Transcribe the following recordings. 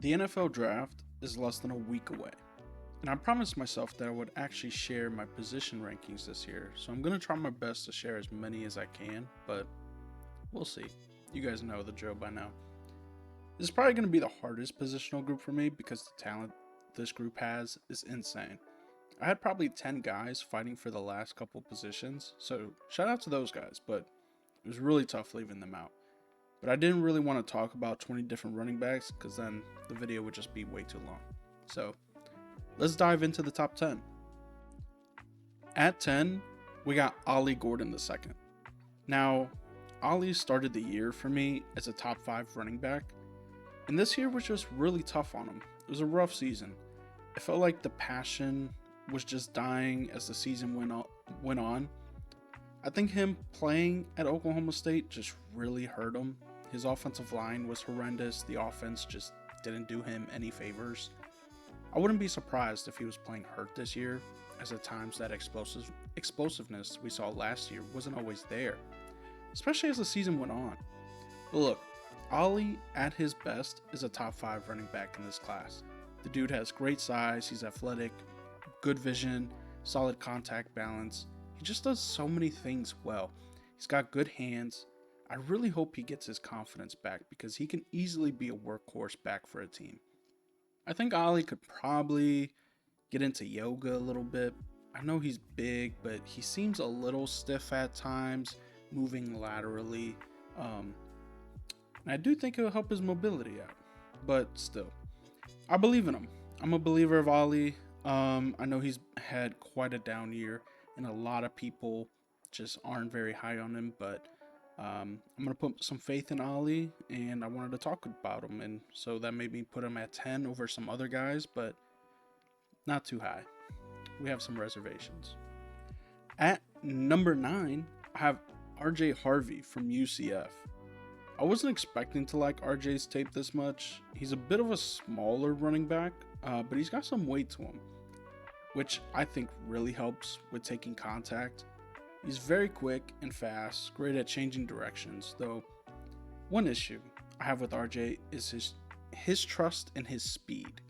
The NFL draft is less than a week away, and I promised myself that I would actually share my position rankings this year, so I'm going to try my best to share as many as I can, but we'll see. You guys know the drill by now. This is probably going to be the hardest positional group for me because the talent this group has is insane. I had probably 10 guys fighting for the last couple positions, so shout out to those guys, but it was really tough leaving them out. But I didn't really want to talk about 20 different running backs because then the video would just be way too long. So let's dive into the top 10. At 10, we got Ollie Gordon II. Now, Ollie started the year for me as a top 5 running back, and this year was just really tough on him. It was a rough season. It felt like the passion was just dying as the season went on. I think him playing at Oklahoma State just really hurt him. His offensive line was horrendous. The offense just didn't do him any favors. I wouldn't be surprised if he was playing hurt this year, as at times that explosiveness we saw last year wasn't always there, especially as the season went on. But look, Ollie at his best is a top 5 running back in this class. The dude has great size, he's athletic, good vision, solid contact balance. He just does so many things well. He's got good hands. I really hope he gets his confidence back because he can easily be a workhorse back for a team. I think Ollie could probably get into yoga a little bit. I know he's big, but he seems a little stiff at times, moving laterally. And I do think it'll help his mobility out. But still, I believe in him. I'm a believer of Ollie. I know he's had quite a down year, and a lot of people just aren't very high on him, but I'm going to put some faith in Ollie, and I wanted to talk about him, and so that made me put him at 10 over some other guys, but not too high. We have some reservations. At number 9, I have RJ Harvey from UCF. I wasn't expecting to like RJ's tape this much. He's a bit of a smaller running back, but he's got some weight to him, which I think really helps with taking contact. He's very quick and fast, great at changing directions, though one issue I have with RJ is his trust in his speed.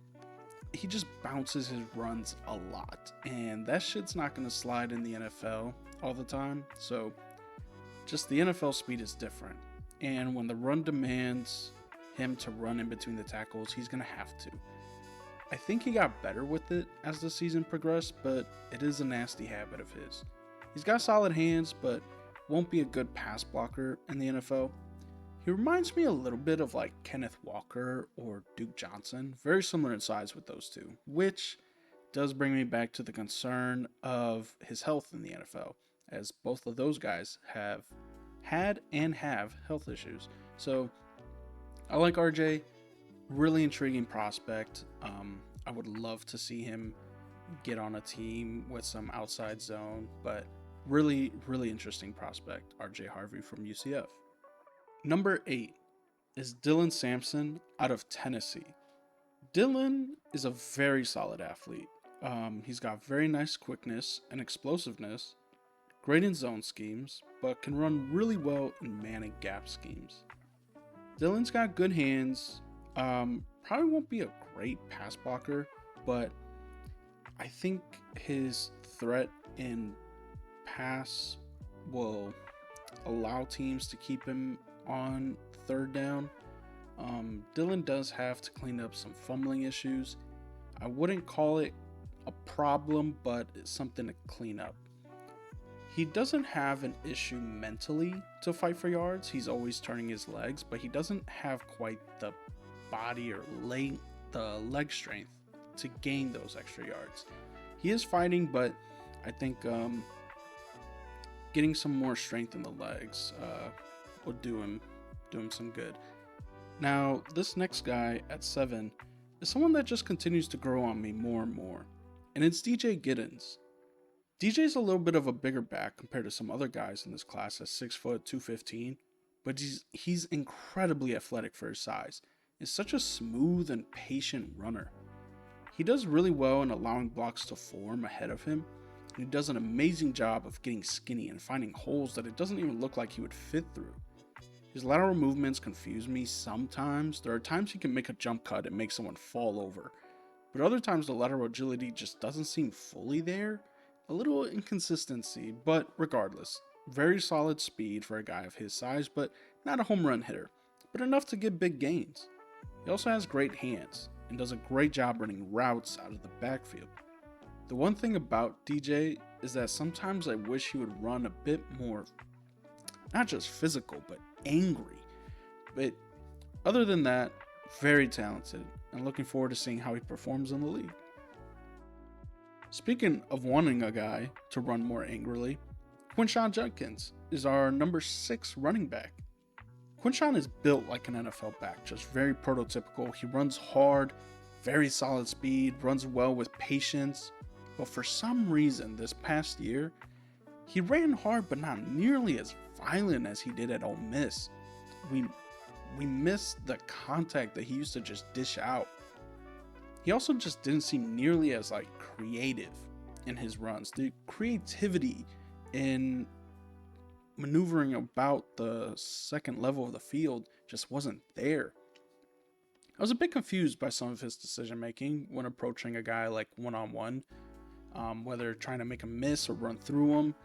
He just bounces his runs a lot, and that shit's not going to slide in the NFL all the time, so just the NFL speed is different. And when the run demands him to run in between the tackles, he's going to have to. I think he got better with it as the season progressed, but it is a nasty habit of his. He's got solid hands, but won't be a good pass blocker in the NFL. He reminds me a little bit of like Kenneth Walker or Duke Johnson, very similar in size with those two, which does bring me back to the concern of his health in the NFL, as both of those guys have had and have health issues. So I like RJ, really intriguing prospect. I would love to see him get on a team with some outside zone, but really interesting prospect, RJ Harvey from UCF. Number 8 is Dylan Sampson out of Tennessee. Dylan is a very solid athlete. He's got very nice quickness and explosiveness, great in zone schemes, but can run really well in man and gap schemes. Dylan's got good hands, probably won't be a great pass blocker, but I think his threat in pass will allow teams to keep him on third down. Dylan does have to clean up some fumbling issues. I wouldn't call it a problem, but it's something to clean up. He doesn't have an issue mentally to fight for yards. He's always turning his legs, but he doesn't have quite the body or the leg strength to gain those extra yards. He is fighting, but I think getting some more strength in the legs will do him some good. Now, this next guy at 7 is someone that just continues to grow on me more and more, and it's DJ Giddens. DJ's a little bit of a bigger back compared to some other guys in this class at 6 foot 215, but he's incredibly athletic for his size. He's such a smooth and patient runner. He does really well in allowing blocks to form ahead of him, and he does an amazing job of getting skinny and finding holes that it doesn't even look like he would fit through. His lateral movements confuse me sometimes. There are times he can make a jump cut and make someone fall over, but other times the lateral agility just doesn't seem fully there. A little inconsistency, but regardless, very solid speed for a guy of his size, but not a home run hitter, but enough to get big gains. He also has great hands and does a great job running routes out of the backfield. The one thing about DJ is that sometimes I wish he would run a bit more, not just physical, but angry. But other than that, very talented and looking forward to seeing how he performs in the league. Speaking of wanting a guy to run more angrily, Quinshon Judkins is our number 6 running back. Quinshon is built like an NFL back, just very prototypical. He runs hard, very solid speed, runs well with patience, but for some reason this past year, he ran hard but not nearly as violent as he did at Ole Miss. We missed the contact that he used to just dish out. He also just didn't seem nearly as creative in his runs. The creativity in maneuvering about the second level of the field just wasn't there. I was a bit confused by some of his decision making when approaching a guy like one-on-one, whether trying to make a miss or run through him.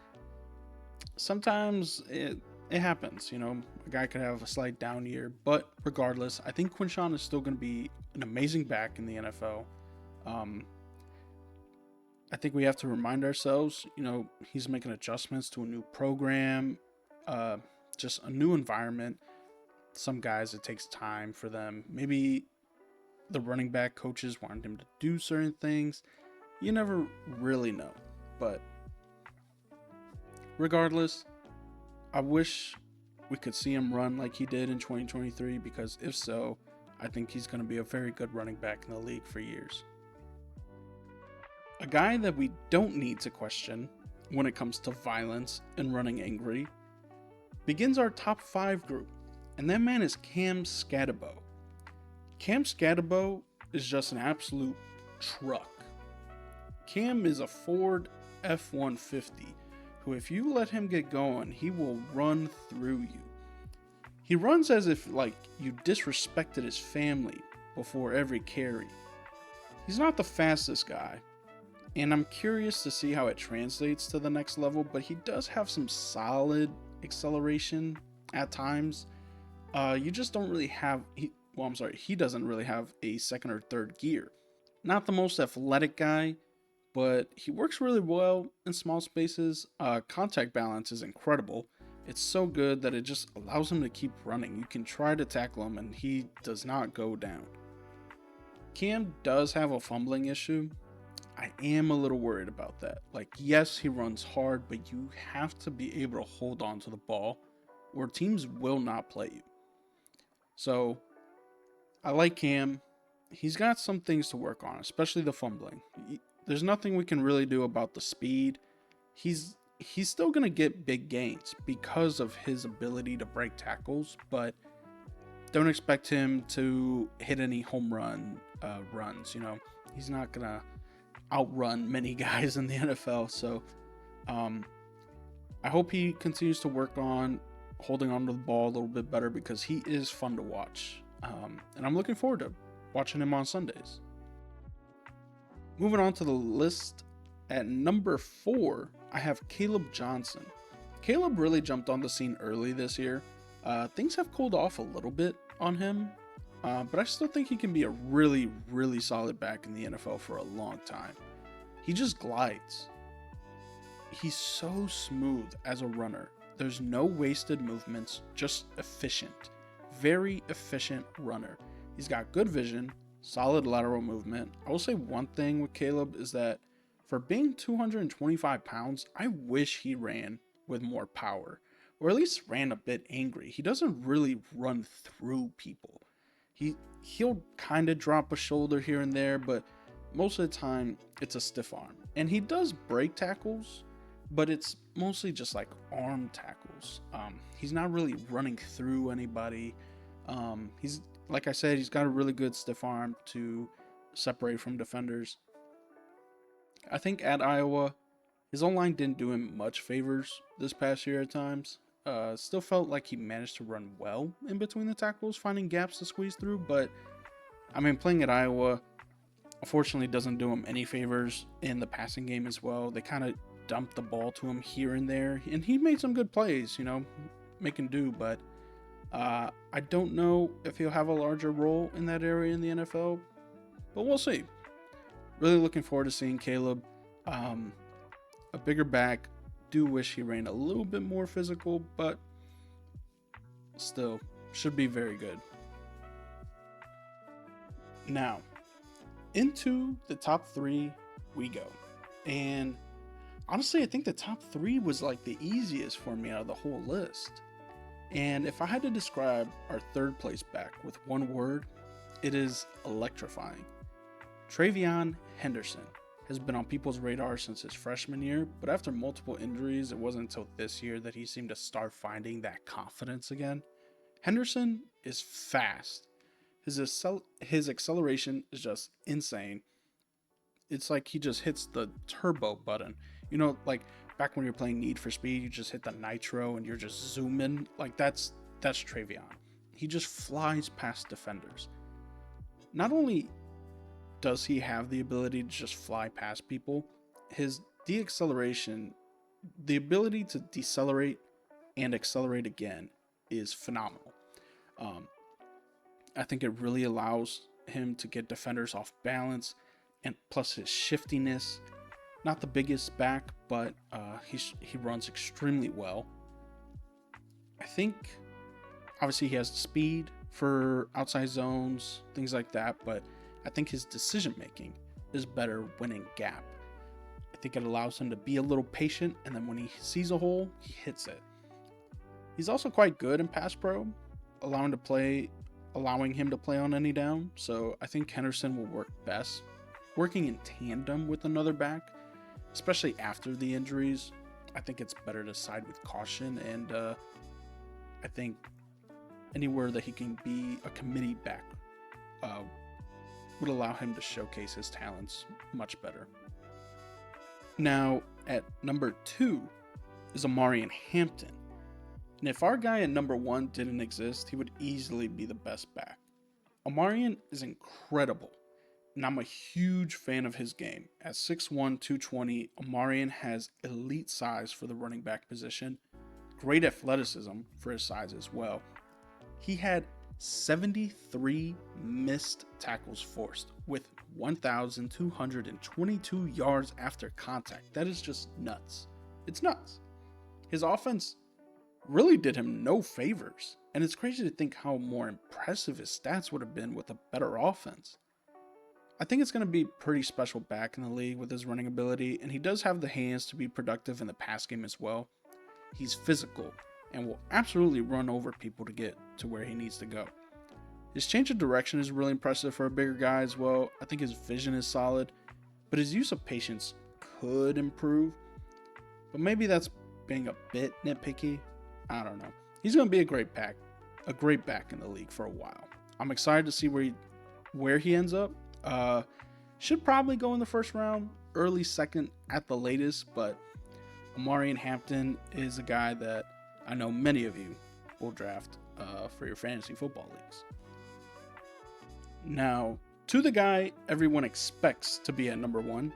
Sometimes it happens, a guy could have a slight down year, but regardless, I think Quinshon is still going to be an amazing back in the NFL. I think we have to remind ourselves, he's making adjustments to a new program, just a new environment. Some guys, it takes time for them. Maybe the running back coaches want him to do certain things. You never really know, but regardless, I wish we could see him run like he did in 2023, because if so, I think he's going to be a very good running back in the league for years. A guy that we don't need to question when it comes to violence and running angry begins our top 5 group, and that man is Cam Skattebo. Cam Skattebo is just an absolute truck. Cam is a Ford F-150 who, if you let him get going, he will run through you. He runs as if you disrespected his family before every carry. He's not the fastest guy, and I'm curious to see how it translates to the next level, but he does have some solid acceleration at times. You just don't really have, he doesn't really have a second or third gear. Not the most athletic guy, but he works really well in small spaces. Contact balance is incredible. It's so good that it just allows him to keep running. You can try to tackle him and he does not go down. Cam does have a fumbling issue. I am a little worried about that. Yes, he runs hard, but you have to be able to hold on to the ball or teams will not play you. So I like Cam. He's got some things to work on, especially the fumbling. There's nothing we can really do about the speed. He's still going to get big gains because of his ability to break tackles, but don't expect him to hit any home run runs. He's not going to outrun many guys in the NFL. So I hope he continues to work on holding on to the ball a little bit better, because he is fun to watch. And I'm looking forward to watching him on Sundays. Moving on to the list, at number 4, I have Caleb Johnson. Caleb really jumped on the scene early this year. Things have cooled off a little bit on him, but I still think he can be a really, really solid back in the NFL for a long time. He just glides. He's so smooth as a runner. There's no wasted movements, just efficient. Very efficient runner. He's got good vision, solid lateral movement. I will say one thing with Caleb is that for being 225 pounds, I wish he ran with more power, or at least ran a bit angry. He doesn't really run through people. He'll kind of drop a shoulder here and there, but most of the time it's a stiff arm. And he does break tackles, but it's mostly just arm tackles. He's not really running through anybody. He's, like I said, he's got a really good stiff arm to separate from defenders. I think at Iowa, his O-line didn't do him much favors this past year at times. Still felt like he managed to run well in between the tackles, finding gaps to squeeze through. But I mean, playing at Iowa unfortunately doesn't do him any favors in the passing game as well. They kind of dumped the ball to him here and there, and he made some good plays, making do. But I don't know if he'll have a larger role in that area in the NFL, but we'll see. Really looking forward to seeing Caleb. A bigger back. Do wish he ran a little bit more physical, but still should be very good. Now, into the top 3 we go. And honestly, I think the top 3 was like the easiest for me out of the whole list. And if I had to describe our third place back with one word, it is electrifying. TreVeyon Henderson has been on people's radar since his freshman year, but after multiple injuries, it wasn't until this year that he seemed to start finding that confidence again. Henderson is fast. His acceleration is just insane. It's like he just hits the turbo button. Like back when you're playing Need for Speed, you just hit the nitro and you're just zooming. Like that's TreVeyon. He just flies past defenders. Not only does he have the ability to just fly past people, his deacceleration, the ability to decelerate and accelerate again, is phenomenal. I think it really allows him to get defenders off balance, and plus his shiftiness. Not the biggest back, but he runs extremely well. I think obviously he has speed for outside zones, things like that, but I think his decision making is better when in gap. I think it allows him to be a little patient, and then when he sees a hole, he hits it. He's also quite good in pass pro, allowing him to play on any down. So I think Henderson will work best working in tandem with another back, especially after the injuries. I think it's better to side with caution, and I think anywhere that he can be a committee back would allow him to showcase his talents much better. Now, at number 2 is Omarion Hampton. And if our guy at number 1 didn't exist, he would easily be the best back. Omarion is incredible, and I'm a huge fan of his game. At 6'1", 220, Omarion has elite size for the running back position, great athleticism for his size as well. He had 73 missed tackles forced with 1,222 yards after contact. That is just nuts. It's nuts. His offense really did him no favors, and it's crazy to think how more impressive his stats would have been with a better offense. I think it's going to be pretty special back in the league with his running ability, and he does have the hands to be productive in the pass game as well. He's physical and will absolutely run over people to get to where he needs to go. His change of direction is really impressive for a bigger guy as well. I think his vision is solid, but his use of patience could improve. But maybe that's being a bit nitpicky. I don't know. He's going to be a great back in the league for a while. I'm excited to see where he ends up. Should probably go in the first round, early second at the latest, but Omarion Hampton is a guy that I know many of you will draft for your fantasy football leagues. Now, to the guy everyone expects to be at number 1,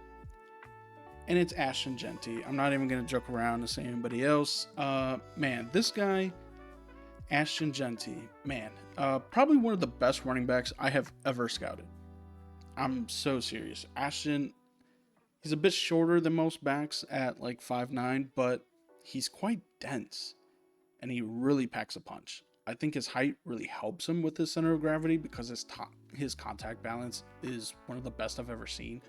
and it's Ashton Jeanty. I'm not even going to joke around and say anybody else. This guy, Ashton Jeanty, probably one of the best running backs I have ever scouted. I'm so serious. Ashton, he's a bit shorter than most backs at like 5'9", but he's quite dense, and he really packs a punch. I think his height really helps him with his center of gravity because his contact balance is one of the best I've ever seen.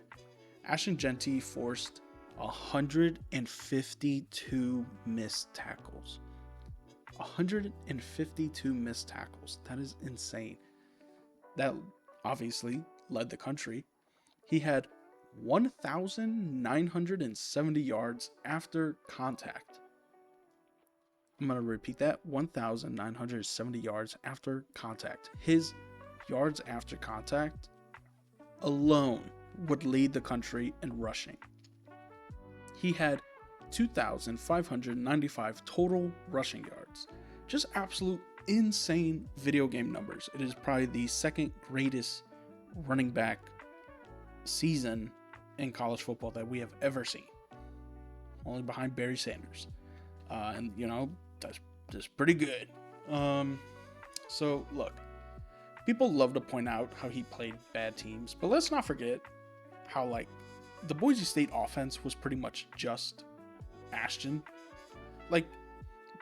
Ashton Jeanty forced 152 missed tackles. 152 missed tackles. That is insane. That obviously led the country. He had 1,970 yards after contact. I'm going to repeat that. 1,970 yards after contact. His yards after contact alone would lead the country in rushing. He had 2,595 total rushing yards. Just absolute insane video game numbers. It is probably the second greatest running back season in college football that we have ever seen, only behind Barry Sanders. And you know, that's just pretty good. So look, people love to point out how he played bad teams, but let's not forget how, like, the Boise State offense was pretty much just Ashton. Like,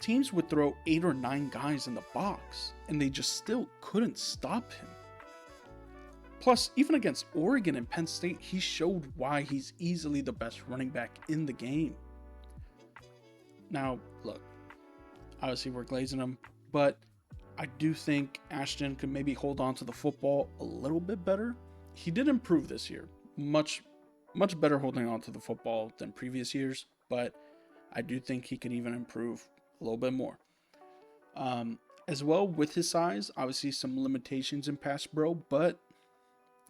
teams would throw 8 or 9 guys in the box, and they just still couldn't stop him. Plus, even against Oregon and Penn State, he showed why he's easily the best running back in the game. Now, look, obviously we're glazing him, but I do think Ashton could maybe hold on to the football a little bit better. He did improve this year, much better holding on to the football than previous years, but I do think he could even improve a little bit more. As well, with his size, obviously some limitations in pass pro, but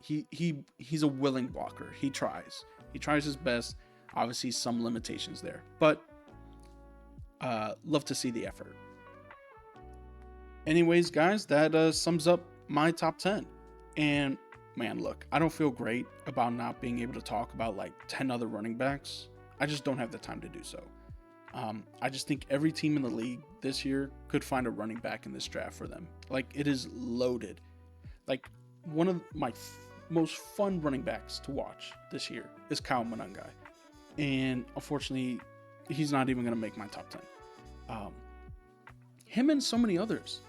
he's a willing blocker. He tries his best. Obviously some limitations there, but love to see the effort. Anyways, guys, that sums up my top 10. And man, look, I don't feel great about not being able to talk about like 10 other running backs. I just don't have the time to do so. I just think every team in the league this year could find a running back in this draft for them. Like, it is loaded. Like, one of my most fun running backs to watch this year is Kyle Monangai. And unfortunately, he's not even going to make my top 10. Him and so many others.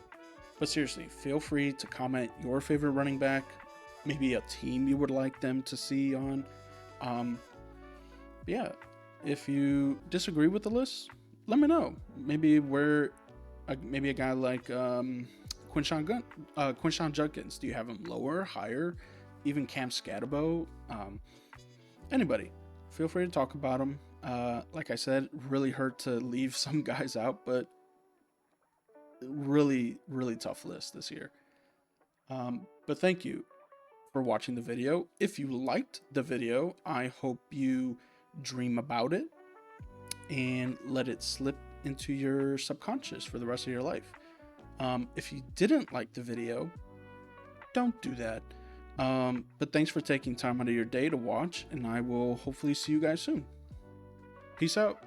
But seriously, feel free to comment your favorite running back, maybe a team you would like them to see on. Yeah, if you disagree with the list, let me know. Maybe maybe a guy like Quinshon Judkins. Do you have him lower, higher? Even Cam Scatterbo? Anybody, feel free to talk about him. Like I said, really hurt to leave some guys out, but really tough list this year. But thank you for watching the video. If you liked the video, I hope you dream about it and let it slip into your subconscious for the rest of your life. If you didn't like the video, don't do that. But thanks for taking time out of your day to watch, and I will hopefully see you guys soon. Peace out.